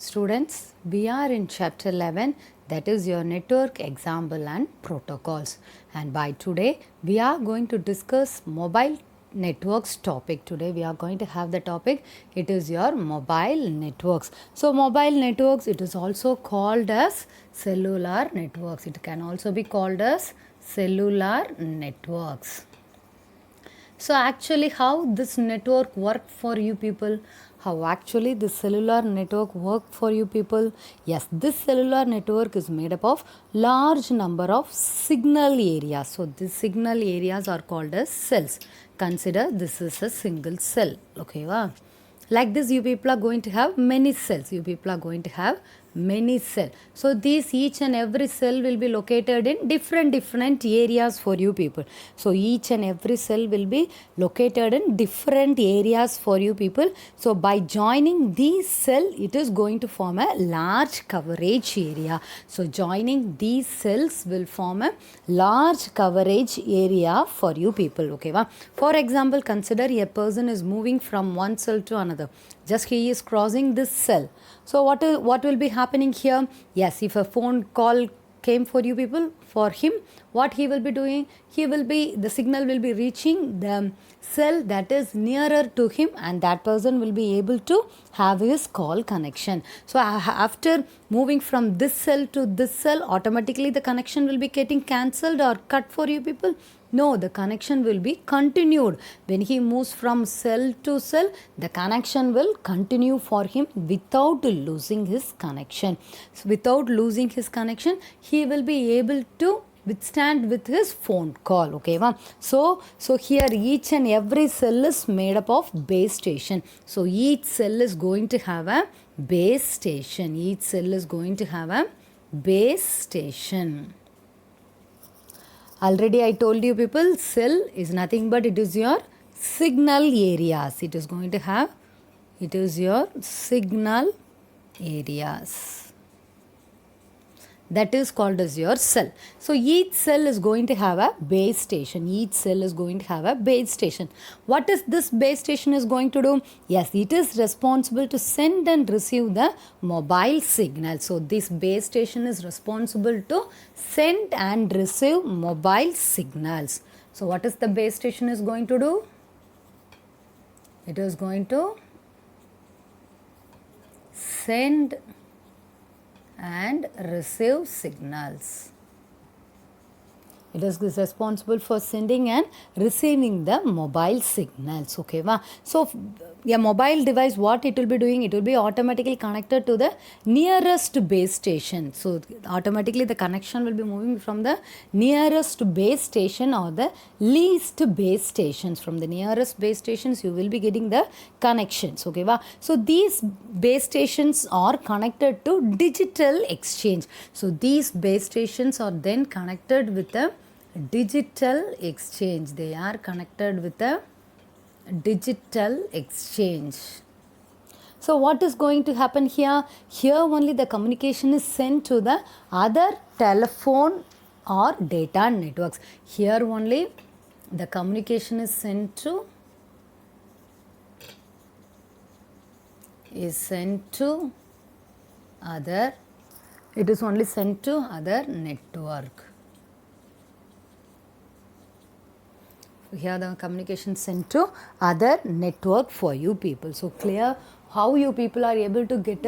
Students, we are in chapter 11, that is your network example and protocols. And by today, we are going to discuss mobile networks topic. Today we are going to have the topic, it is your mobile networks. So mobile networks, it is also called as cellular networks. It can also be called as cellular networks. So actually how this network work for you people? How actually this cellular network work for you people? Yes, this cellular network is made up of large number of signal areas. So these signal areas are called as cells. Consider this is a single cell. Okay, wow. Like this, you people are going to have many cells. You people are going to have many cells. So these each and every cell will be located in different areas for you people. So each and every cell will be located in different areas for you people. So by joining these cell, it is going to form a large coverage area. So joining these cells will form a large coverage area for you people. Okay, wow. For example, consider a person is moving from one cell to another. Just he is crossing this cell. So what will be happening here? Yes, if a phone call came for you people, for him, what he will be doing? The signal will be reaching the cell that is nearer to him, and that person will be able to have his call connection. So after moving from this cell to this cell, automatically the connection will be getting cancelled or cut for you people. No, the connection will be continued. When he moves from cell to cell, the connection will continue for him without losing his connection. So without losing his connection, he will be able to withstand with his phone call. Okay, wow. So here each and every cell is made up of base station. So each cell is going to have a base station. Each cell is going to have a base station. Already I told you people, cell is nothing but it is your signal areas. It is going to have, it is your signal areas. That is called as your cell. So each cell is going to have a base station. Each cell is going to have a base station. What is this base station is going to do? Yes, it is responsible to send and receive the mobile signal. So this base station is responsible to send and receive mobile signals. So what is the base station is going to do? It is going to send and receive signals. It is responsible for sending and receiving the mobile signals. Okay, wow. So a mobile device, what it will be doing? It will be automatically connected to the nearest base station. So automatically the connection will be moving from the nearest base station or the least base stations. From the nearest base stations, you will be getting the connections. Okay, wow. So these base stations are connected to digital exchange. So these base stations are then connected with the digital exchange. They are connected with a digital exchange. So what is going to happen here? Here only the communication is sent to the other telephone or data networks. Here only the communication is sent to other, it is only sent to other network. Here the communication sent to other network for you people. So clear how you people are able to get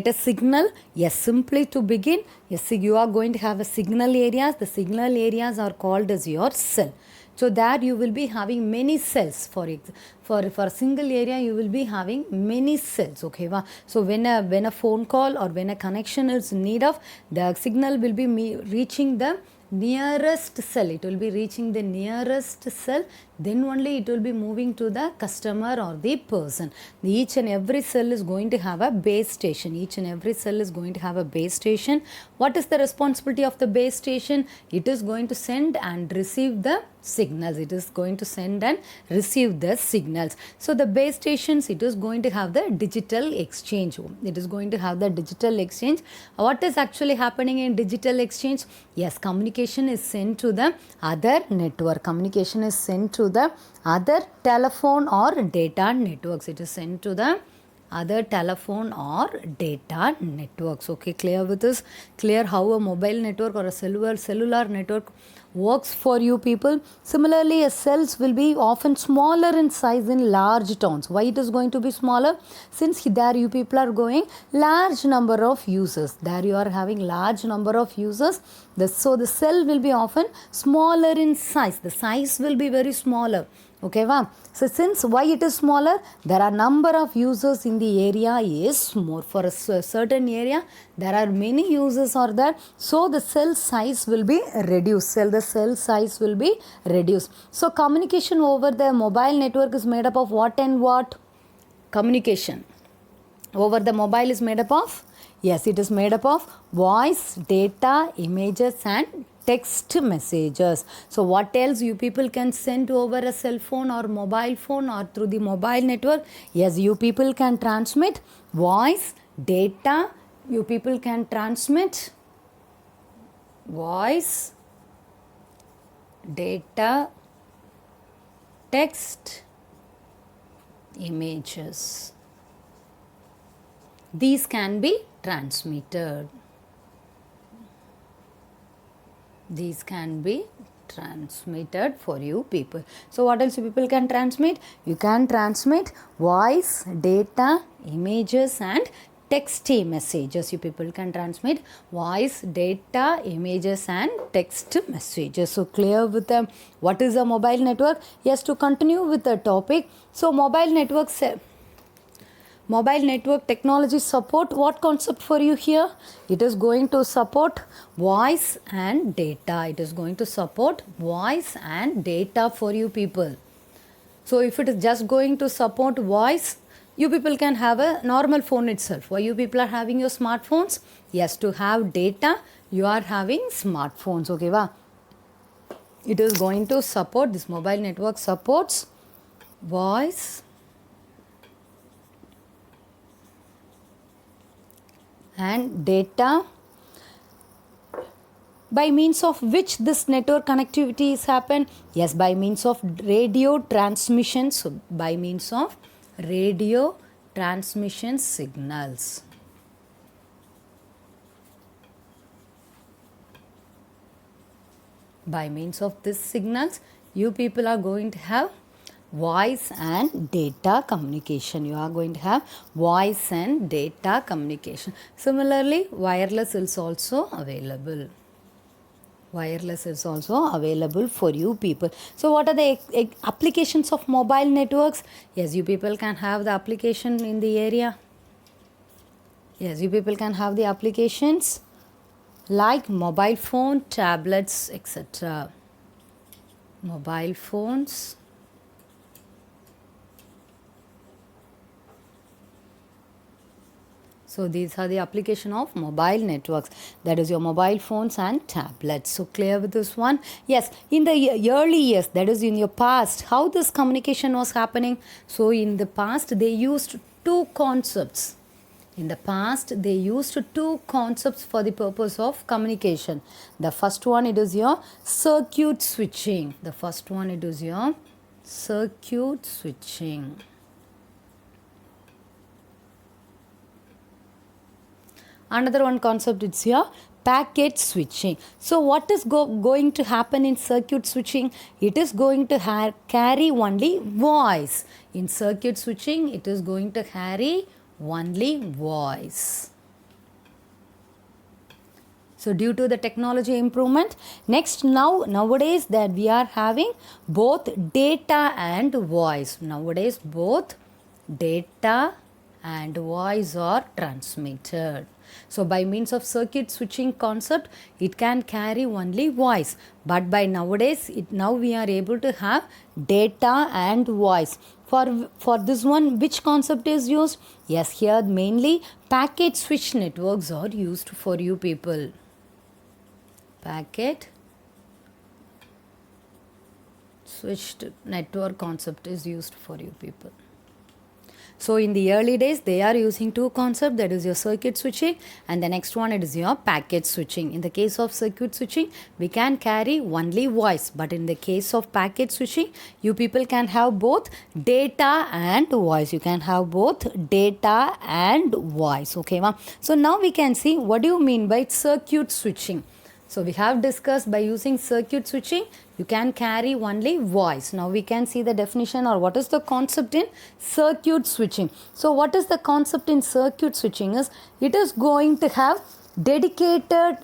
a signal? Yes, simply to begin, yes, you are going to have a signal areas. The signal areas are called as your cell. So that you will be having many cells. For a single area, you will be having many cells. Okay, wow. So when a phone call or when a connection is need of, the signal will be reaching the nearest cell. It will be reaching the nearest cell, then only it will be moving to the customer or the person. Each and every cell is going to have a base station. Each and every cell is going to have a base station. What is the responsibility of the base station? It is going to send and receive the signals. It is going to send and receive the signals. So the base stations, it is going to have the digital exchange. It is going to have the digital exchange. What is actually happening in digital exchange? Yes, communication is sent to the other network. Communication is sent to the other telephone or data networks. It is sent to the other telephone or data networks. Okay, clear with this? Clear how a mobile network or a cellular network works for you people. Similarly, a cells will be often smaller in size in large towns. Why it is going to be smaller? Since there you people are going large number of users. There you are having large number of users. So the cell will be often smaller in size. The size will be very smaller. Okay, wow. So since why it is smaller, there are number of users in the area is more. For a certain area, there are many users are there. So the cell size will be reduced. The cell size will be reduced. So communication over the mobile network is made up of what and what? Communication over the mobile is made up of? Yes, it is made up of voice, data, images and text messages. So what else you people can send over a cell phone or mobile phone or through the mobile network? Yes, you people can transmit voice, data, you people can transmit voice, data, text, images. These can be transmitted. These can be transmitted for you people. So what else you people can transmit? You can transmit voice, data, images and text messages. You people can transmit voice, data, images and text messages. So clear with them. What is a mobile network? Yes, to continue with the topic. So mobile networks. Mobile network technology support what concept for you here? It is going to support voice and data. It is going to support voice and data for you people. So if it is just going to support voice, you people can have a normal phone itself. Why you people are having your smartphones? Yes, to have data, you are having smartphones. Okay, wow. It is going to support, this mobile network supports voice and data, by means of which this network connectivity is happened? Yes, by means of radio transmission. So by means of radio transmission signals. By means of these signals, you people are going to have voice and data communication. You are going to have voice and data communication. Similarly, wireless is also available. Wireless is also available for you people. So what are the applications of mobile networks? Yes, you people can have the application in the area. Yes, you people can have the applications like mobile phone, tablets, etc. Mobile phones, so these are the application of mobile networks. That is your mobile phones and tablets. So clear with this one? Yes, in the early years, that is in your past, how this communication was happening? So in the past, they used two concepts. In the past, they used two concepts for the purpose of communication. The first one, it is your circuit switching. The first one, it is your circuit switching. Another one concept is here packet switching. So what is going to happen in circuit switching? It is going to carry only voice. In circuit switching, it is going to carry only voice. So due to the technology improvement, nowadays that we are having both data and voice. Nowadays both data and voice are transmitted. So by means of circuit switching concept, it can carry only voice. But by nowadays, now we are able to have data and voice. For this one, which concept is used? Yes, here mainly packet switch networks are used for you people. Packet switched network concept is used for you people. So in the early days, they are using two concepts, that is your circuit switching, and the next one it is your packet switching. In the case of circuit switching, we can carry only voice, but in the case of packet switching, you people can have both data and voice. You can have both data and voice. Okay, ma? So now we can see what do you mean by circuit switching. So we have discussed by using circuit switching, you can carry only voice. Now we can see the definition or what is the concept in circuit switching. So what is the concept in circuit switching is it is going to have dedicated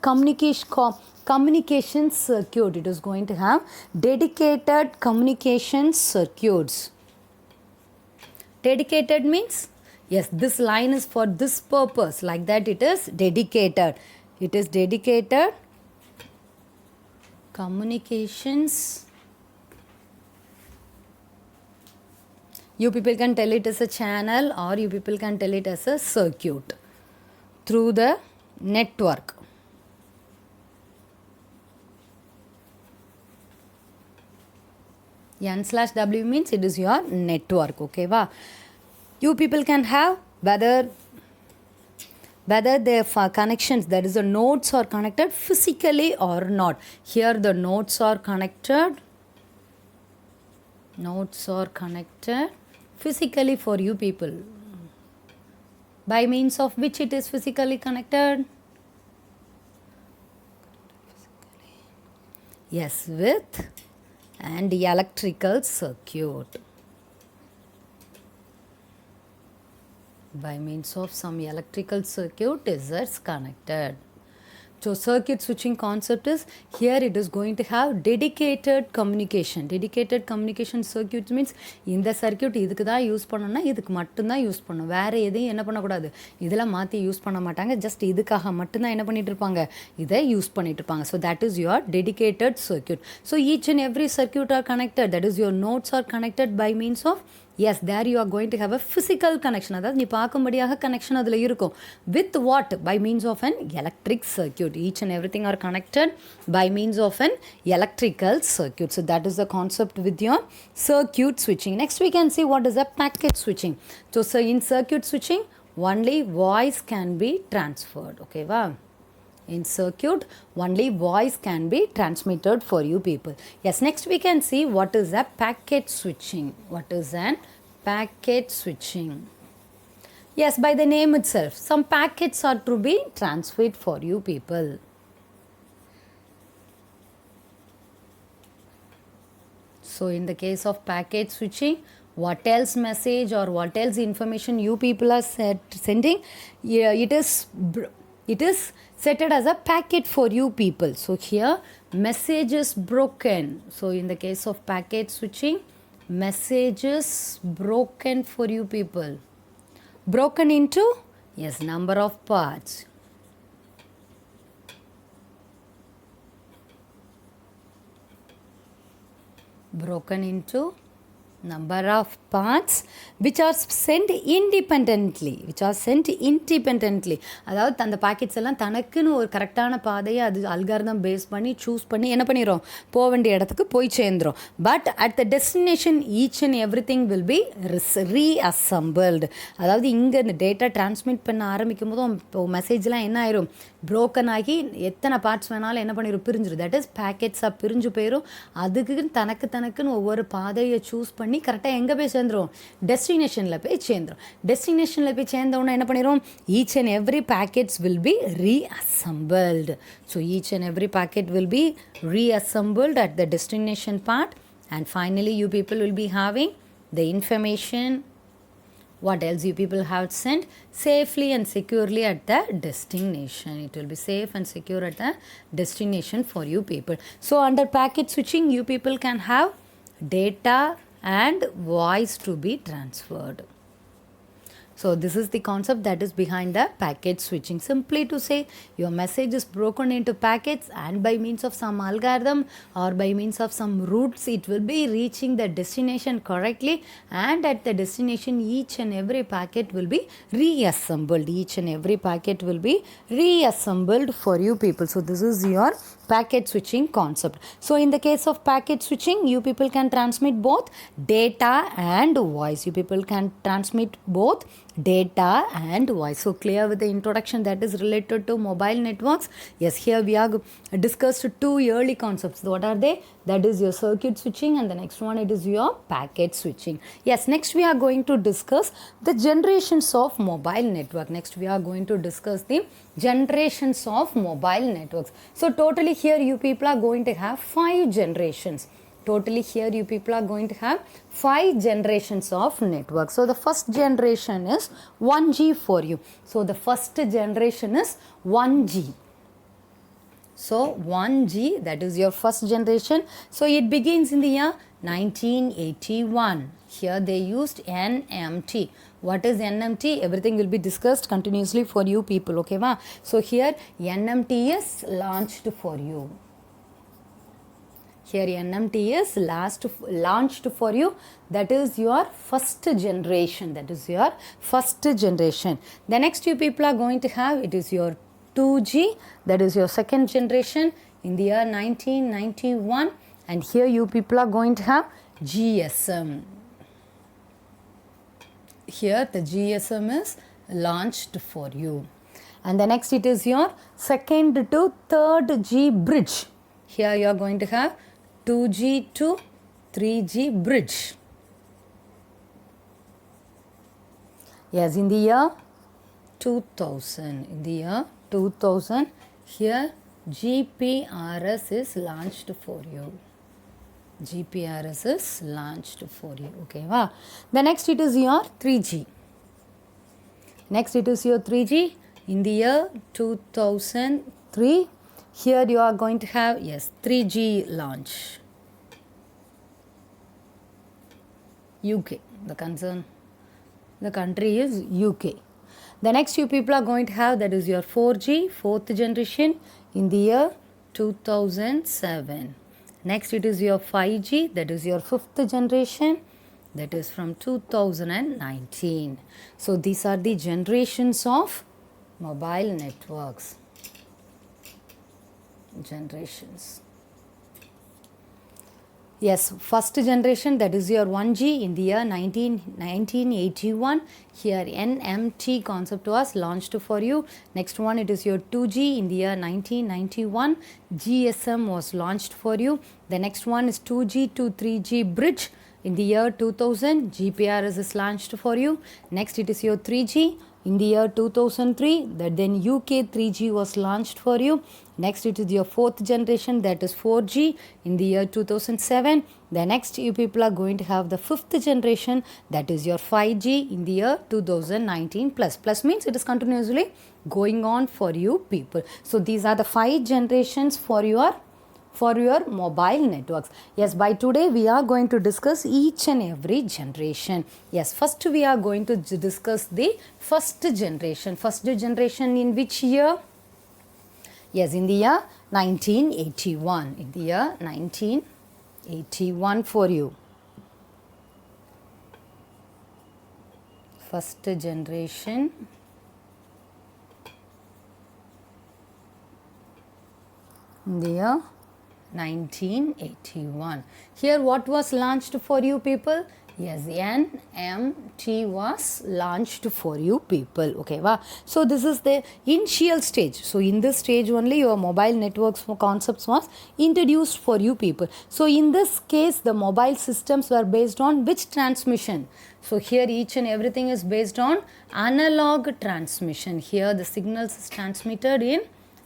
communication circuit. It is going to have dedicated communication circuits. Dedicated means yes, this line is for this purpose, like that it is dedicated. It is dedicated communications. You people can tell it as a channel or you people can tell it as a circuit through the network. N/W means it is your network. Okay, va? You people can have whether the connections, that is the nodes are connected physically or not. Here the nodes are connected physically for you people. By means of which it is physically connected? Yes, with and electrical circuit. By means of some electrical circuit is connected. So circuit switching concept is here it is going to have dedicated communication. Dedicated communication circuit means இந்த circuit இதுக்கு தான் use பண்ணணும்னா இதுக்கு மட்டும்தான் use பண்ணணும், வேறு எதையும் என்ன பண்ணக்கூடாது, இதெல்லாம் மாற்றி யூஸ் பண்ண மாட்டாங்க, ஜஸ்ட் இதுக்காக மட்டும்தான் என்ன பண்ணிட்டு இருப்பாங்க, இதை யூஸ் பண்ணிட்டு இருப்பாங்க. So that is your dedicated circuit. So each and every circuit are connected, that is your nodes are connected by means of yes, there you are going to have a physical connection. அதாவது நீ பார்க்கும்படியாக connection அதில் இருக்கும். With what? By means of an electric circuit. Each and everything are connected by means of an electrical circuit. So that is the concept with your circuit switching. Next we can see what is a packet switching. So in circuit switching, only voice can be transferred. Okay, wow. In circuit, only voice can be transmitted for you people. Yes, next we can see what is a packet switching. What is an packet switching? Yes, by the name itself, some packets are to be transferred for you people. So in the case of packet switching, what else message or what else information you people are sending, yeah, it is set as a packet for you people. So here message is broken. So in the case of packet switching, message is broken for you people. Broken into, yes, number of parts. Broken into number of parts which are sent independently. அதாவது அந்த pockets எல்லாம் தனக்குன்னு ஒரு கரெக்டான பாதையை அது algorithm base பண்ணி choose பண்ணி என்ன பண்ணிடும், போக வேண்டிய இடத்துக்கு போய் சேர்ந்துடும். But at the destination each and every thing will be reassembled. அதாவது இங்கே இந்த டேட்டா டிரான்ஸ்மிட் பண்ண ஆரம்பிக்கும் போதும் இப்போ மெசேஜ்லாம் என்ன ஆயிரும், ப்ரோக்கன் ஆகி எத்தனை பார்ட்ஸ் வேணாலும் என்ன பண்ணிடும், பிரிஞ்சிடும். தட் இஸ் பேக்கெட்ஸாக பிரிஞ்சு போயிடும். அதுக்கு தனக்குன்னு ஒவ்வொரு பாதையை சூஸ் பண்ணி கரெக்டாக எங்கே போய் சேர்ந்துடும், டெஸ்டினேஷனில் போய் சேர்ந்துடும். டெஸ்டினேஷனில் போய் சேர்ந்தவுடனே என்ன பண்ணிடும், each and every packets will be reassembled. So each and every packet will be reassembled at the destination part, and finally you people will be having the information what else you people have sent safely and securely at the destination. It will be safe and secure at the destination for you people. So under packet switching, you people can have data and voice to be transferred. So this is the concept that is behind the packet switching. Simply to say, your message is broken into packets and by means of some algorithm or by means of some routes, it will be reaching the destination correctly, and at the destination each and every packet will be reassembled. Each and every packet will be reassembled for you people. So this is your packet switching concept. So in the case of packet switching, you people can transmit both data and voice. You people can transmit both data and voice. So clear with the introduction that is related to mobile networks. Yes, here we are discussed two early concepts. What are they? That is your circuit switching, and the next one it is your packet switching. Yes, next we are going to discuss the generations of mobile network. Next we are going to discuss the generations of mobile networks. So totally here you people are going to have 5 generations. Totally here you people are going to have 5 generations of network. So the first generation is 1G for you. So the first generation is 1G. So 1G, that is your first generation. So it begins in the year 1981. Here they used NMT. What is NMT? Everything will be discussed continuously for you people. Okay, ma? So here NMT is launched for you. Here NMT is launched for you. That is your first generation. That is your first generation. The next you people are going to have, it is your 2G. That is your second generation in the year 1991. And here you people are going to have GSM. Here the GSM is launched for you. And the next it is your second to third G bridge. Here you are going to have 2G to 3G bridge. Yes, in the year 2000. In the year 2000, here GPRS is launched for you. GPRS is launched for you. Okay, wow. The next it is your 3G. Next it is your 3G in the year 2003. Here you are going to have, yes, 3G launch. UK, the country is UK. The next you people are going to have, that is your 4G, fourth generation in the year 2007. Next it is your 5G, that is your fifth generation, that is from 2019. So these are the generations of mobile networks. Generations. Yes, first generation, that is your 1G in the year 1981. Here NMT concept was launched for you. Next one, it is your 2G in the year 1991. GSM was launched for you. The next one is 2G to 3G bridge in the year 2000. GPRS is launched for you. Next it is your 3G in the year 2003. That then UK 3G was launched for you. Next it is your fourth generation, that is 4G in the year 2007. The next you people are going to have the fifth generation, that is your 5G in the year 2019 plus. Plus means it is continuously going on for you people. So these are the 5 generations for your mobile networks. Yes, by today we are going to discuss each and every generation. Yes, first we are going to discuss the first generation. First generation in which year? Yes, in the year 1981. In the year 1981 for you. First generation. In the year 1981. Here what was launched for you people? Yes, NMT was launched for you people. Okay, wow. So this is the initial stage. So in this stage only your mobile networks concepts was introduced for you people. So in this case the mobile systems were based on which transmission? So here each and everything is based on analog transmission. Here the signals is transmitted in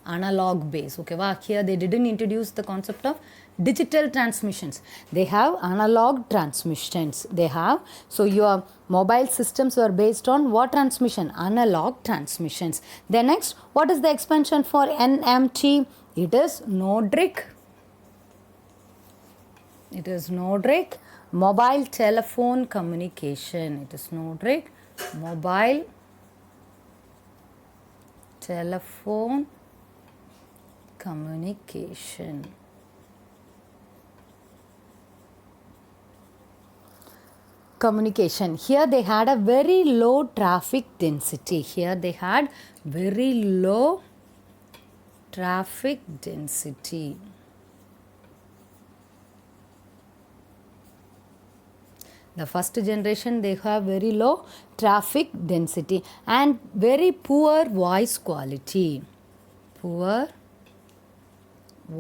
analog base. Okay, wow. Here they didn't introduce the concept of digital transmissions. They have analog transmissions. They have. So your mobile systems were based on what transmission? Analog transmissions. Then next, what is the expansion for NMT? It is NODRIC. It is NODRIC. Mobile telephone communication. It is NODRIC. Mobile telephone communication. Communication. Here they had a very low traffic density. Here they had very low traffic density. The first generation, they have very low traffic density and very poor voice quality. Poor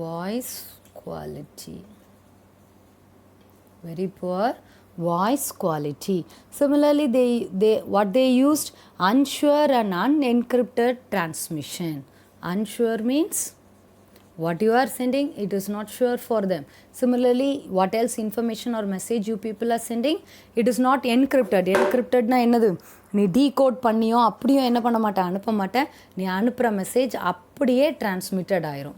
voice quality. Very poor voice quality. Similarly, they used unsure and unencrypted transmission. Unsure means what you are sending, it is not sure for them. Similarly, what else information or message you people are sending, it is not encrypted. Encrypted na என்னது, நீ decode பண்ணியோ அப்படியோ என்ன பண்ண மாட்டேன், அனுப்ப மாட்டேன். நீ அனுப்புகிற மெசேஜ் அப்படியே டிரான்ஸ்மிட்டட் ஆயிரும்.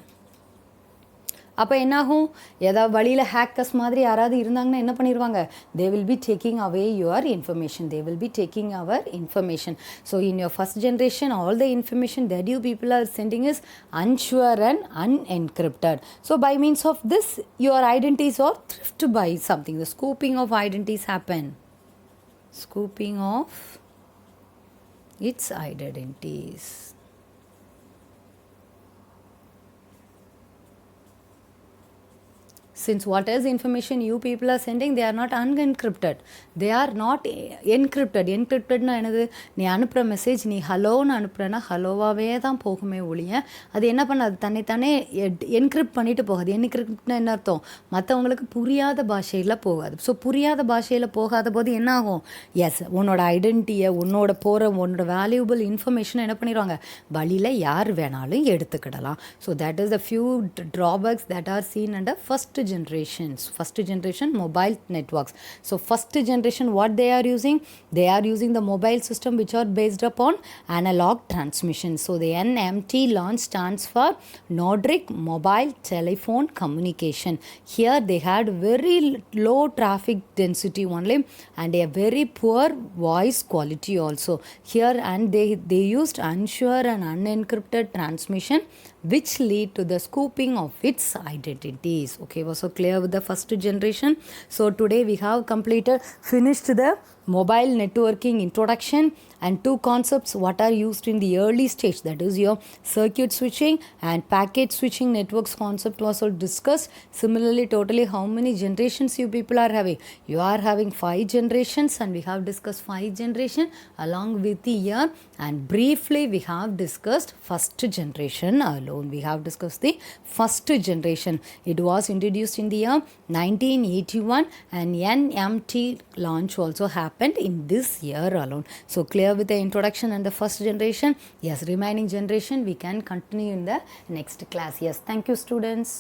அப்போ என்னாகும், ஏதாவது வழியில் ஹேக்கர்ஸ் மாதிரி யாராவது இருந்தாங்கன்னா என்ன பண்ணிடுவாங்க, they will be taking away your information. They will be taking our information. So in your first generation all the information that you people are sending is unsure and unencrypted. So by means of this, your identities are theft by something. The scooping of identities happen. Scooping of its identities. Since what else information you people are sending, they are not unencrypted. They are not encrypted. Encryptedனா என்னது, நீ அனுப்புகிற message நீ ஹலோன்னு அனுப்புகிறேன்னா ஹலோவாகவே தான் போகுமே ஒழிய அது என்ன பண்ணாது, தன்னை என்கிரிப்ட் பண்ணிட்டு போகாது. என்கிரிப்ட்னா என்ன அர்த்தம், மற்றவங்களுக்கு புரியாத பாஷையில் போகாது. ஸோ புரியாத பாஷையில் போகாத போது என்ன ஆகும், எஸ் உன்னோட ஐடென்டிட்டியை உன்னோட வேல்யூபிள் இன்ஃபர்மேஷனை என்ன பண்ணிடுவாங்க, வழியில் யார் வேணாலும் எடுத்துக்கிடலாம். So that is the few drawbacks that are seen under first generation mobile networks. So first generation, what they are using the mobile system which are based upon analog transmission. So the NMT launch stands for Nordic Mobile Telephone Communication. Here they had very low traffic density only and a very poor voice quality also here, and they used unsure and unencrypted transmission which lead to the scooping of its identities. Okay, was so clear with the first generation. So today we have finished the mobile networking introduction and two concepts what are used in the early stage, that is your circuit switching and packet switching networks concept was all discussed. Similarly, totally how many generations you people are having, you are having 5 generations and we have discussed 5 generation along with the year, and briefly we have discussed first generation alone. We have discussed the first generation. It was introduced in the year 1981 and NMT launch also happened in this year alone. So clear with the introduction and the first generation. Yes, remaining generation we can continue in the next class. Yes, thank you students.